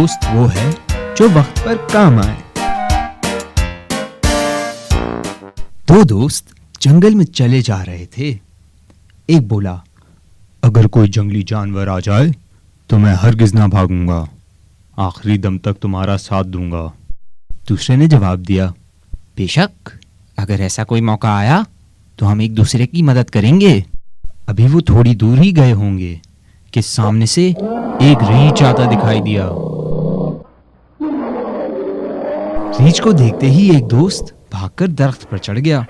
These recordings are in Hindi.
दोस्त वो है जो वक्त पर काम आए। दो दोस्त जंगल में चले जा रहे थे। एक बोला, अगर कोई जंगली जानवर आ जाए तो मैं हरगिज ना भागूंगा, आखिरी दम तक तुम्हारा साथ दूंगा। दूसरे ने जवाब दिया, बेशक, अगर ऐसा कोई मौका आया तो हम एक दूसरे की मदद करेंगे। अभी वो थोड़ी दूर ही गए होंगे कि सामने से एक रीछ आता दिखाई दिया। रीछ को देखते ही एक दोस्त भागकर दरख्त पर चढ़ गया।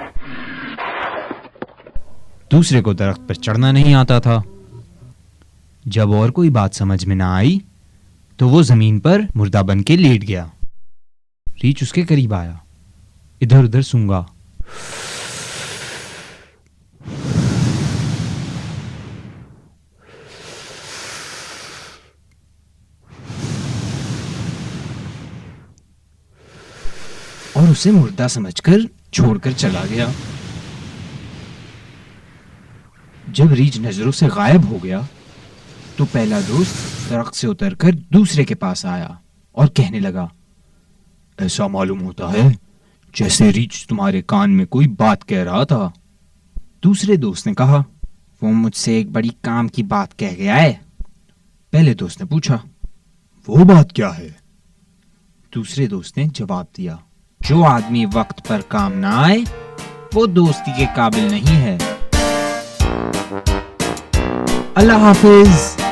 दूसरे को दरख्त पर चढ़ना नहीं आता था। जब और कोई बात समझ में ना आई तो वो जमीन पर मुर्दा बन के लेट गया। रीछ उसके करीब आया, इधर उधर सूंघा। और उसे मुर्दा समझकर छोड़कर चला गया। जब रीछ नजरों से गायब हो गया तो पहला दोस्त दरख्त से उतरकर दूसरे के पास आया और कहने लगा, ऐसा मालूम होता है जैसे रीछ तुम्हारे कान में कोई बात कह रहा था। दूसरे दोस्त ने कहा, वो मुझसे एक बड़ी काम की बात कह गया है। पहले दोस्त ने पूछा, वो बात क्या है? दूसरे दोस्त ने जवाब दिया, जो आदमी वक्त पर काम ना आए वो दोस्ती के काबिल नहीं है। अल्लाह हाफिज।